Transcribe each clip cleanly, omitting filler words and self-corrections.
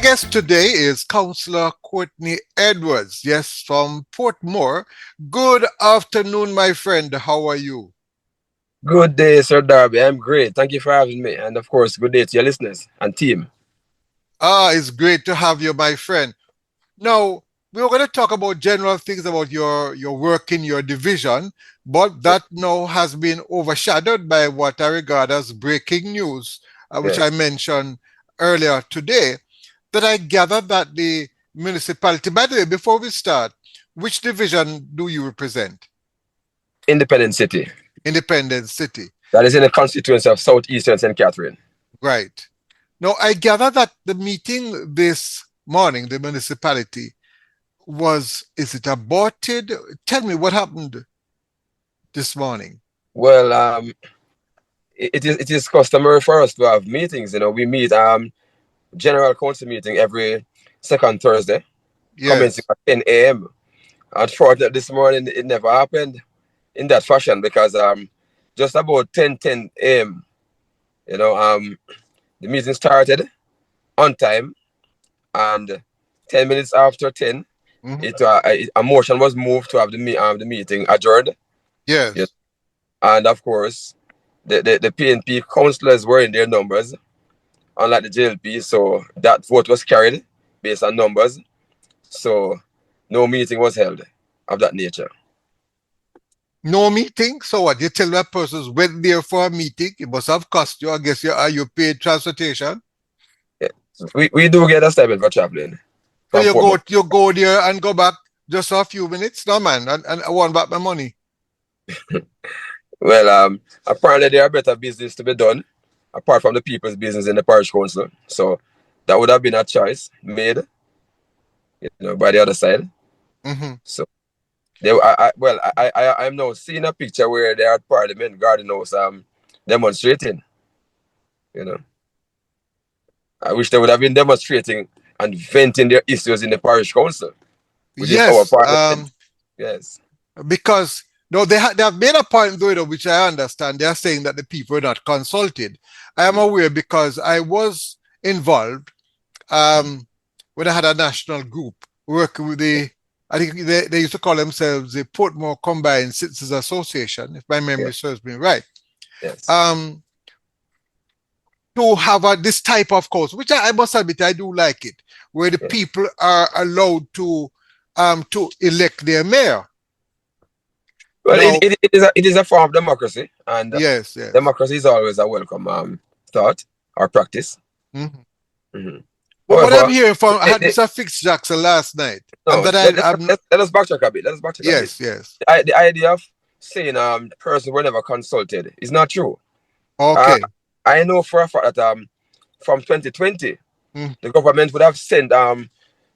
guest today is Councillor Courtney Edwards, yes, from Portmore. Good afternoon, my friend. How are you? Good day, Sir Darby. I'm great. Thank you for having me. And of course, good day to your listeners and team. It's great to have you, my friend. Now, we're going to talk about general things about your work in your division, but Yeah. that now has been overshadowed by what I regard as breaking news, which I Yes. mentioned earlier today, that I gather that the municipality, by the way, before we start, which division do you represent? Independent City. Independence City. That is in the constituency of Southeastern St. Catherine. Right. Now, I gather that the meeting this morning, the municipality, is it aborted? Tell me what happened this morning. Well, it is customary for us to have meetings. We meet general council meeting every second Thursday, commencing Yes. at 10 a.m. Unfortunately, this morning it never happened in that fashion because just about 10 a.m. The meeting started on time, and 10 minutes after 10, Mhm. a motion was moved to have the meeting adjourned. Yeah. Yes. And of course, the PNP councillors were in their numbers, unlike the JLP, so that vote was carried based on numbers. So no meeting was held of that nature. No meeting? So what? You tell that person went there for a meeting. It must have cost you. I guess you paid transportation. Yeah. We do get a stipend for traveling So from Portmore. you go there and go back just for a few minutes? No man, and I want back my money. Well, apparently there are better business to be done apart from the people's business in the parish council. So that would have been a choice made, by the other side. Mm-hmm. So I'm now seeing a picture where they're at Parliament Garden House demonstrating. You know, I wish they would have been demonstrating and venting their issues in the parish council, which is our Yes. parliament. Yes. Because no, they have made a point though, which I understand. They are saying that the people are not consulted. I am aware because I was involved when I had a national group working with I think they used to call themselves the Portmore Combined Citizens Association, if my Yeah. memory serves me right. Yes. Um, to have this type of course, which I must admit I do like it, where the Yeah. people are allowed to elect their mayor. Well, Now, it is a form of democracy, and yes, yes. democracy is always a welcome thought or practice. Mm-hmm. Mm-hmm. But what I'm However, hearing from, I they, had they, Mr. Fitzjackson last night, and no, that I'm let us backtrack a bit. Let us backtrack a bit. yes, yes. The idea of saying person were never consulted is not true. Uh, Okay. I know for a fact that from 2020, Mm-hmm. the government would have sent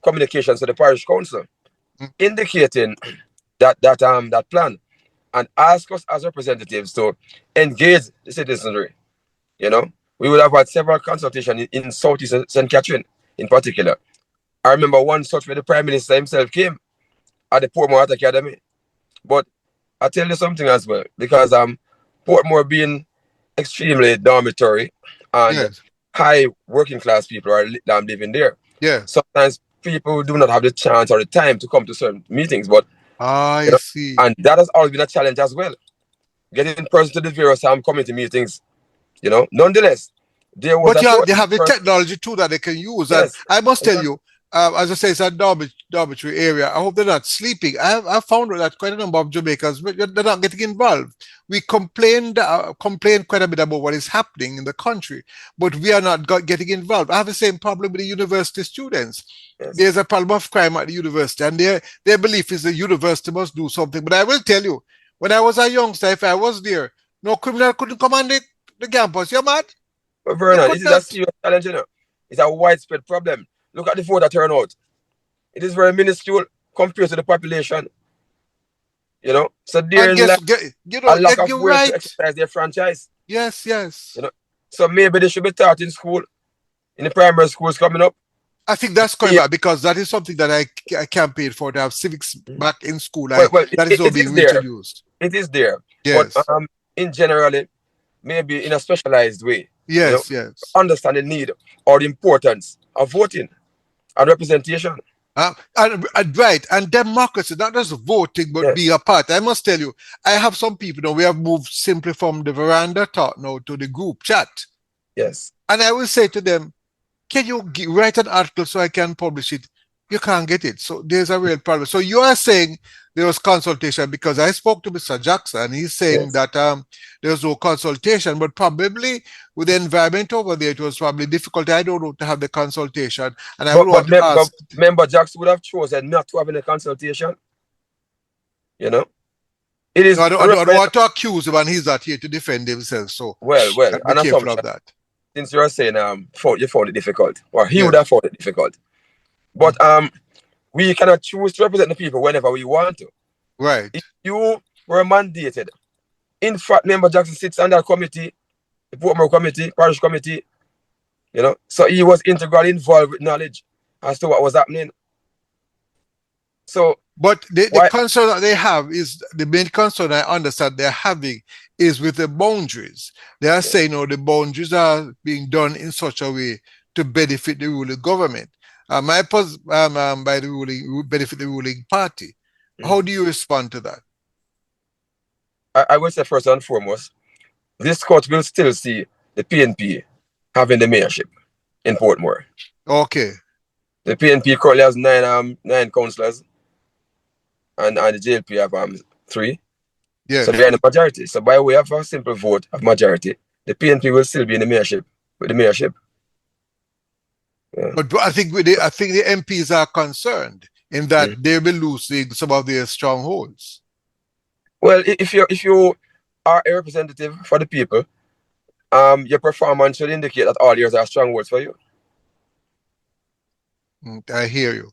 communications to the parish council indicating that plan and ask us as representatives to engage the citizenry. You know, we would have had several consultations in Southeast St. Catherine in particular. I remember one such where the Prime Minister himself came at the Portmore Art Academy. But I tell you something as well, because Portmore being extremely dormitory and Yes, high working class people are living there. yeah. Sometimes people do not have the chance or the time to come to certain meetings, but you I know, see. and that has always been a challenge as well. Getting person to the various community meetings, Nonetheless, there was But a they certain have the person. technology too that they can use. And Yes, I must tell exactly. you, as I say, it's a dormitory area. I hope they're not sleeping. I found out that quite a number of Jamaicans, they're not getting involved. We complained quite a bit about what is happening in the country, but we are not getting involved. I have the same problem with the university students. Yes. There's a problem of crime at the university, and their belief is the university must do something. But I will tell you, when I was a youngster, if I was there, no criminal couldn't come on the campus. You mad? But They Vernon, could it is a not. serious challenge. It's a widespread problem. Look at the voter turnout. It is very minuscule compared to the population. So And therein lies a lack of you're ways to right. exercise their franchise. Yes, yes. You know, so maybe they should be taught in school, in the primary schools coming up. I think that's quite Yeah. bad because that is something that I campaigned for to have civics back in school. Well, That is all it being is there. reintroduced. It is there. But Yes, in generally, maybe in a specialized way, yes, yes. understand the need or the importance of voting. and representation. Right, and democracy, not just voting, but being Yes. a part. I must tell you, I have some people now, we have moved simply from the veranda talk now to the group chat. Yes. And I will say to them, can you write an article so I can publish it? You can't get it. So there's a real problem. So you are saying there was consultation because I spoke to Mr. Jackson. He's saying Yes. that there was no consultation, but probably with the environment over there, it was probably difficult. I don't know to have the consultation. And I would want to ask. Member Jackson would have chosen not to have any consultation. You know, it is. No, I don't want to accuse him, and he's not here to defend himself. So Well, be an careful of assumption. that. Since you're saying you found it difficult, or he would Yes. have found it difficult. But we cannot choose to represent the people whenever we want to. Right. If you were mandated, in fact, Member Jackson sits on that committee, the Portmore committee, Parish committee, you know, so he was integrally involved with knowledge as to what was happening. So, but the concern that they have is the main concern I understand they're having is with the boundaries. They are saying, the boundaries are being done in such a way to benefit the ruling government. By the ruling benefit the ruling party. How do you respond to that? I would say first and foremost, this court will still see the PNP having the mayorship in Portmore. Okay. The PNP currently has nine councillors, and the JLP have 3. Yes. So they're in the majority. So by way of a simple vote of majority, the PNP will still be in the mayorship with the mayorship. Yeah. But I think the MPs are concerned in that they will be losing some of their strongholds. Well, if you are a representative for the people, your performance should indicate that all yours are strongholds for you. I hear you.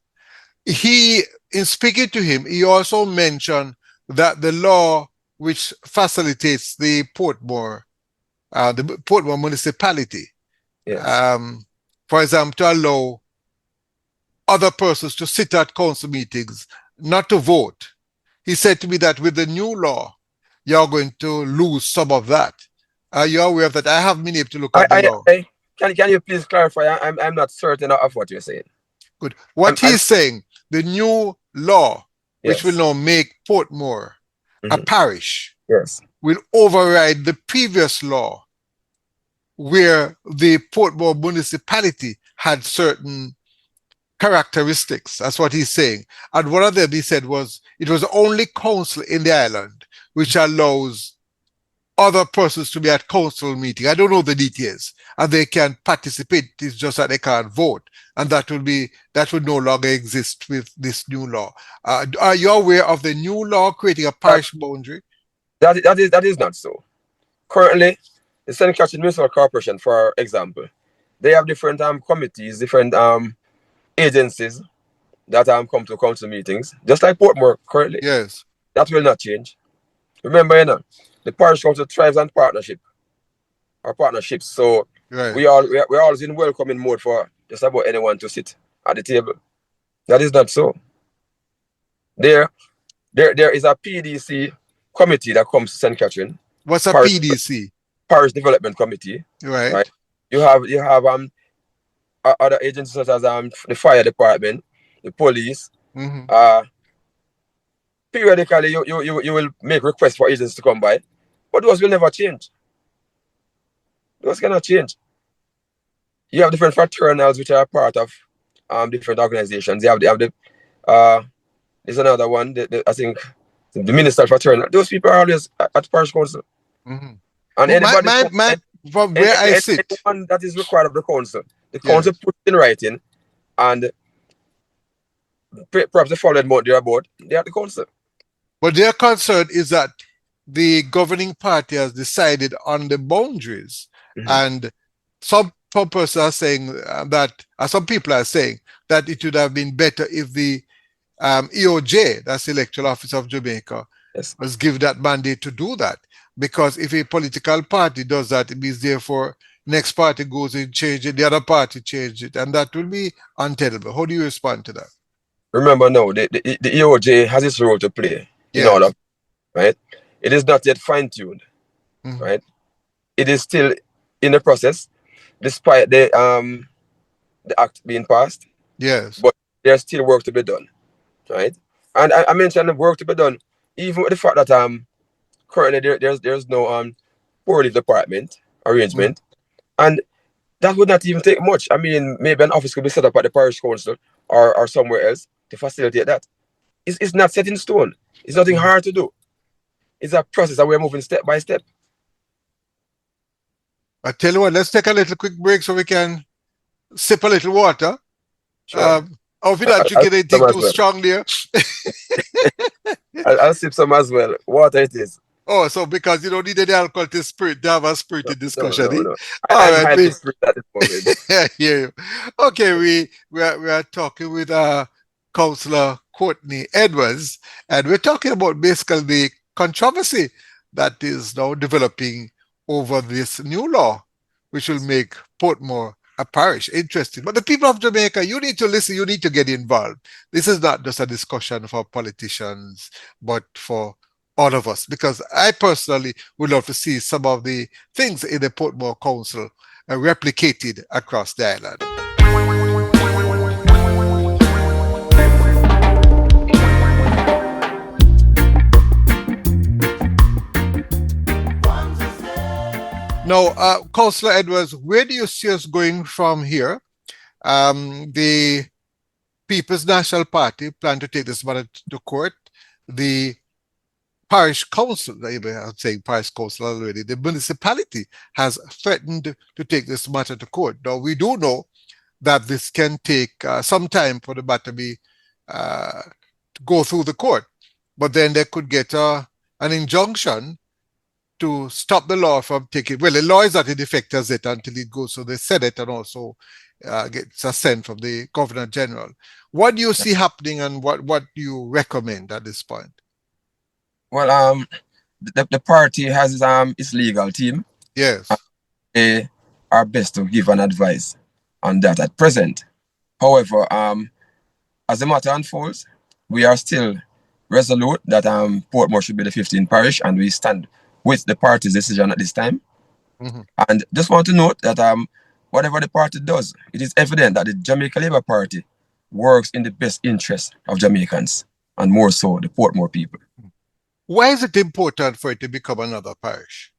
In speaking to him, he also mentioned that the law which facilitates the Portmore municipality, yes. For example, to allow other persons to sit at council meetings, not to vote. He said to me that with the new law, you're going to lose some of that. Are you aware of that? I have been able to look at the law. Can you please clarify? I'm not certain of what you're saying. Good. What he's saying, the new law, which will now make Portmore a parish, will override the previous law where the Portmore municipality had certain characteristics. That's what he's saying. And one of them, he said, was it was the only council in the island which allows other persons to be at council meeting. I don't know the details, and they can participate. It's just that they can't vote, and that would no longer exist with this new law. Are you aware of the new law creating a parish boundary? That is not so. Currently, the St. Catherine Municipal Corporation, for example, they have different committees, different agencies that come to council meetings, just like Portmore currently. Yes. That will not change. Remember, the parish council thrives on partnerships. So we're always in welcoming mode for just about anyone to sit at the table. That is not so. There is a PDC committee that comes to St. Catherine. What's a PDC? Parish Development Committee. Right. You have other agencies such as the fire department, the police. Periodically, you will make requests for agents to come by, but those will never change. Those cannot change. You have different fraternals which are part of different organizations. You have there's another one. I think the minister fraternal. Those people are always at parish council. And anybody from where I sit, anyone that is required of the council puts in writing, and perhaps the following month they're about, they're at the council. But their concern is that the governing party has decided on the boundaries, and some persons are saying some people are saying that it would have been better if the EOJ, that's the Electoral Office of Jamaica, was given that mandate to do that. Because if a political party does that, it means therefore next party goes and change it, the other party change it, and that will be untenable. How do you respond to that? Remember now, the EOJ has its role to play in all of, right? It is not yet fine-tuned, right? It is still in the process, despite the act being passed. Yes. but there's still work to be done, right? And I mentioned the work to be done, even with the fact that currently there's no poorly department Mm. arrangement, and that would not even take much. I mean, maybe an office could be set up at the parish council or somewhere else to facilitate that. It's not set in stone. It's nothing Mm. hard to do. It's a process that we're moving step by step. I tell you what, let's take a little quick break so we can sip a little water. Sure. Hope you're I- not I'll drinking sip some anything as too well. strong there. I'll sip some as well. Water it is. Oh, so because you don't need any alcohol to have a No, spirited no, discussion, no, eh? no. All I'm right, highly we spirit at this moment. I hear you. Okay, we are talking with Councillor Courtney Edwards, and we're talking about basically the controversy that is now developing over this new law, which will make Portmore a parish. Interesting. But the people of Jamaica, you need to listen, you need to get involved. This is not just a discussion for politicians, but for all of us, because I personally would love to see some of the things in the Portmore Council replicated across the island. Now, Councillor Edwards, where do you see us going from here? The People's National Party plan to take this matter to court. The parish council, I'm saying parish council already, the municipality has threatened to take this matter to court. Now, we do know that this can take some time for the matter to be to go through the court, but then they could get an injunction to stop the law from taking. Well, the law is not in effect as yet until it goes to the Senate and also gets assent from the Governor General. What do you see happening, and what do you recommend at this point? Well, the party has its legal team. Yes. They are best to give an advice on that at present. However, as the matter unfolds, we are still resolute that Portmore should be the 15th parish, and we stand with the party's decision at this time. Mm-hmm. And just want to note that whatever the party does, it is evident that the Jamaica Labour Party works in the best interest of Jamaicans, and more so the Portmore people. Why is it important for it to become another parish?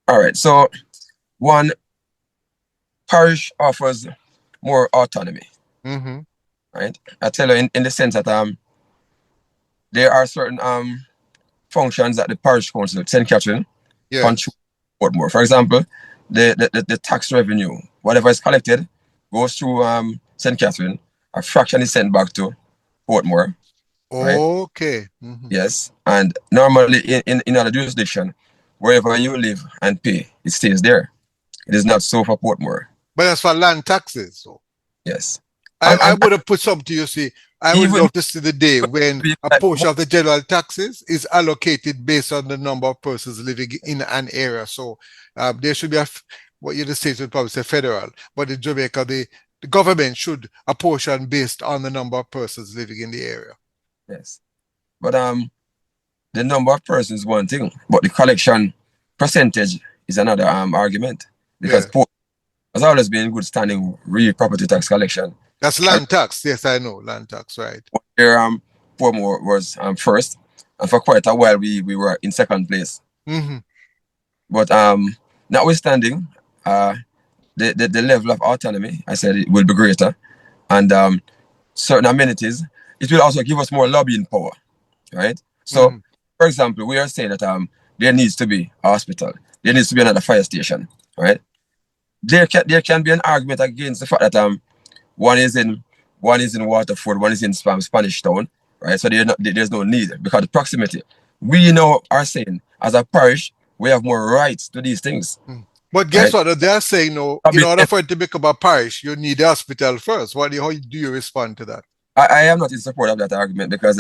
All right, so one, parish offers more autonomy. Mm-hmm. Right? I tell you in the sense that there are certain functions that the parish council, St. Catherine, Yes. control Portmore. For example, the tax revenue, whatever is collected, goes through St. Catherine. A fraction is sent back to Portmore. Right? Okay. Mm-hmm. Yes. And normally in other jurisdiction, wherever you live and pay, it stays there. It is not so for Portmore. But that's for land taxes. So. Yes. I would have put something to you, see. I would love to see the day when a portion of the general taxes is allocated based on the number of persons living in an area. So there should be what the state would probably say federal, but in Jamaica, the government should apportion based on the number of persons living in the area. Yes. But the number of persons is one thing, but the collection percentage is another argument. Because Port has always been in good standing real property tax collection. That's land tax. Yes, I know. Land tax, right. Here, Portmore was first, and for quite a while we were in second place. Mm-hmm. But notwithstanding, the level of autonomy, I said it will be greater, and certain amenities, it will also give us more lobbying power, right? So, for example, we are saying that there needs to be a hospital, there needs to be another fire station, right? There can be an argument against the fact that one is in Waterford, one is in Spanish Town, right? So there's no need because the proximity. We now are saying as a parish we have more rights to these things. But guess what? They're saying no. In order for it to become a parish, you need a hospital first. How do you respond to that? I am not in support of that argument because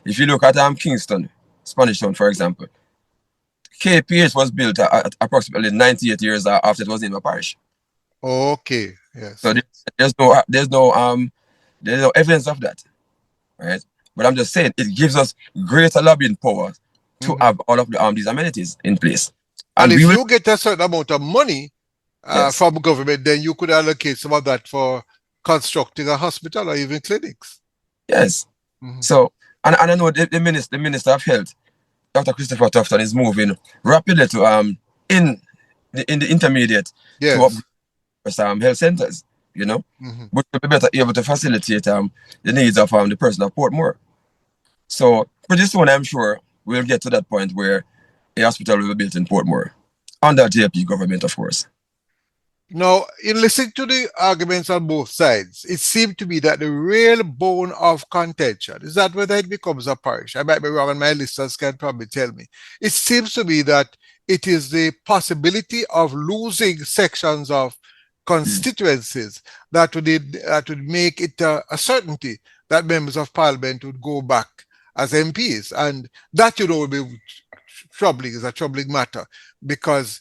if you look at Kingston, Spanish Town, for example, KPH was built at approximately 98 years after it was in a parish. Okay. Yes. So there's no evidence of that, right? But I'm just saying it gives us greater lobbying power to have all of these amenities in place. And if you get a certain amount of money from government, then you could allocate some of that for constructing a hospital or even clinics. Yes. Mhm. So, and I know the Minister of Health, Dr. Christopher Tufton, is moving rapidly to in the intermediate to Yes. upgrade health centers, you know, Mhm. which will be better able to facilitate the needs of the person of Portmore. So pretty soon, I'm sure we'll get to that point where a hospital will be built in Portmore under JP government, of course. Now, in listening to the arguments on both sides, it seemed to me that the real bone of contention is that whether it becomes a parish. I might be wrong, and my listeners can probably tell me. It seems to me that it is the possibility of losing sections of Mm. constituencies that would make it a certainty that members of parliament would go back as MPs, and that would be troubling. Is a troubling matter because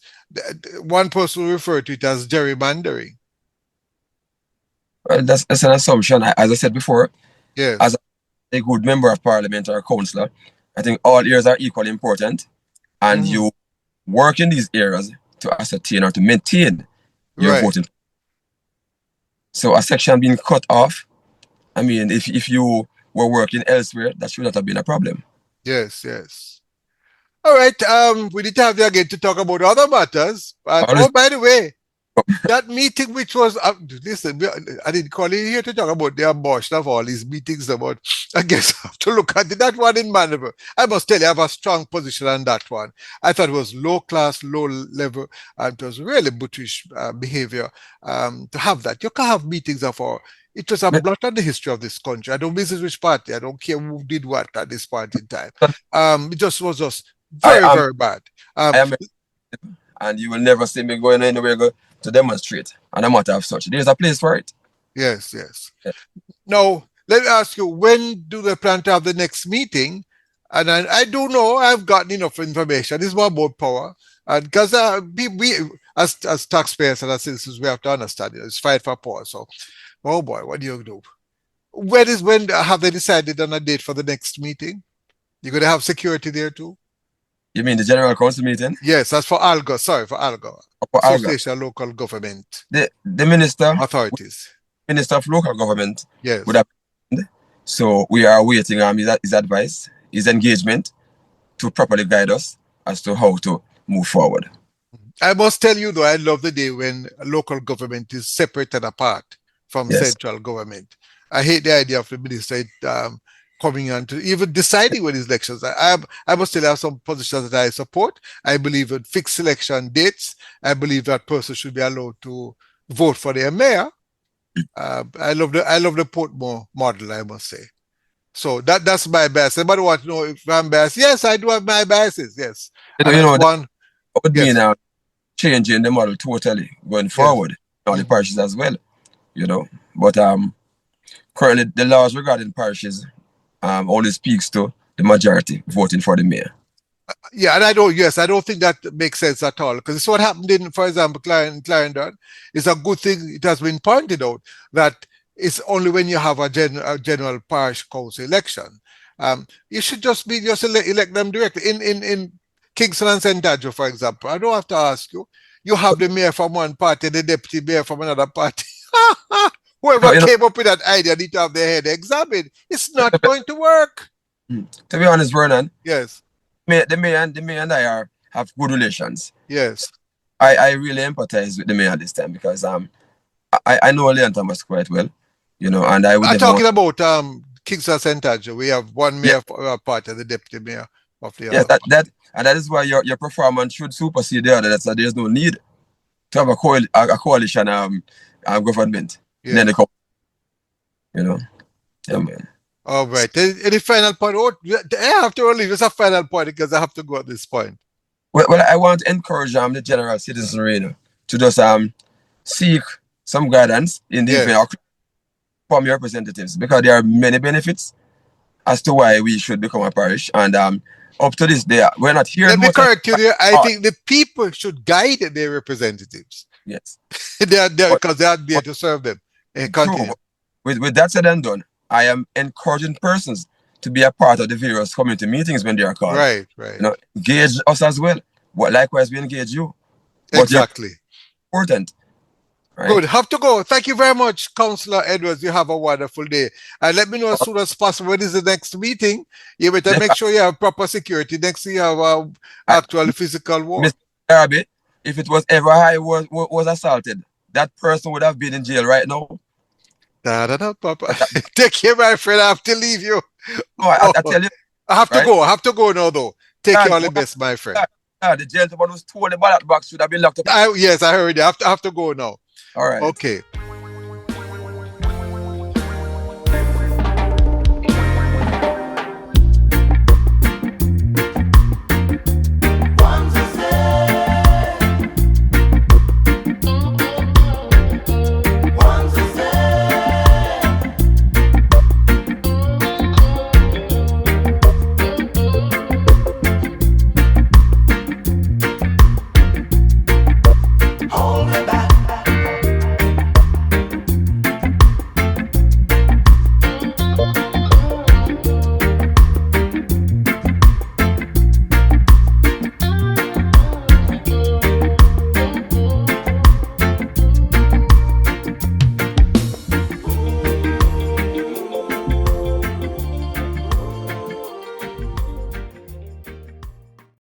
one person will refer to it as gerrymandering. Well, that's an assumption. As I said before, Yes. as a good member of parliament or a councillor, I think all areas are equally important, and Mhm. you work in these areas to ascertain or to maintain your Right. voting. So a section being cut off, I mean, if you were working elsewhere, that should not have been a problem. Yes. Yes. All right. We need to have you again to talk about other matters. And Always, oh, by the way, that meeting which was listen, I didn't call you here to talk about the abortion of all these meetings about. I guess I have to look at it. That one in Maneuver. I must tell you, I have a strong position on that one. I thought it was low class, low level, and it was really buttish behavior to have that. You can't have meetings of all. It was a blot on the history of this country. I don't visit which party. I don't care who did what at this point in time. It just was just I very, am very bad. I am, and you will never see me going anywhere to demonstrate. And a matter of such, there's a place for it. Yes, yes. Now, let me ask you, when do they plan to have the next meeting? And I do know I've gotten enough information. It's more about power. And because we as taxpayers and as citizens, we have to understand it. It's fight for power. So, oh boy, what do you do? When have they decided on a date for the next meeting? You're going to have security there too? You mean the General Council meeting? Yes, that's for ALGO. Sorry, for ALGO. For ALGA. Association of Local Government The Authorities. Minister of Local Government would Yes. have. So we are waiting his advice, his engagement to properly guide us as to how to move forward. I must tell you, though, I love the day when local government is separate and apart from Yes. central government. I hate the idea of the minister coming on to even deciding when his elections. I must tell you, I have some positions that I support. I believe in fixed election dates. I believe that person should be allowed to vote for their mayor. I love the Portmore model, I must say. So that's my bias. Anybody want to know if I'm biased? Yes, I do have my biases. Yes, and You as know that one, would mean yes, changing the model totally going yes. forward, all the Mhm. parishes as well. But currently the laws regarding parishes only speaks to the majority voting for the mayor. Yeah, and I don't. Yes, I don't think that makes sense at all because it's what happened in, for example, Clarendon. It's a good thing. It has been pointed out that it's only when you have a general parish council election. You should just elect them directly. In Kingston and St. Andrew, for example, I don't have to ask you. You have the mayor from one party, the deputy mayor from another party. Whoever You know, came up with that idea need to have their head examined. It's not going to work. to be honest, Vernon, Yes, the mayor and I have good relations. yes. I really empathize with the mayor this time because I know Leon Thomas quite well, and I would I'm never want. talking about Kingston St. Andrew. We have one Yeah, mayor for our party, the deputy mayor of the yeah, other. that is why your performance should supersede the other. That's why there's no need to have a coalition government. Yeah. Then you know, yeah, man. All right. Any final point? Oh, I have to leave. It's a final point because I have to go at this point. Well, I want to encourage the general citizenry to just seek some guidance in the Yes. event from your representatives because there are many benefits as to why we should become a parish. And up to this day, we're not hearing Let me much. correct you there. I think the people should guide their representatives. Yes, They are there but, because they are there but to serve them. true. Continue. With that said and done, I am encouraging persons to be a part of the various community meetings when they are called. Right, right. Engage us as well. But likewise, we engage you. But you're Exactly. important, Good. Right? Have to go. Thank you very much, Councillor Edwards. You have a wonderful day. And let me know as soon as possible when is the next meeting. You better make sure you have proper security. Next thing you have actual physical war. Mr. Darby, if it was ever I was assaulted, that person would have been in jail right now. Da, da, da, Papa. But Take care, my friend. I have to leave you. no, Oh, I tell you, I have to right? go. I have to go now, though. Take care God, all the best, my friend. the gentleman who stole the ballot box should have been locked up. Yes, I heard you. I have to go now. All right. Okay.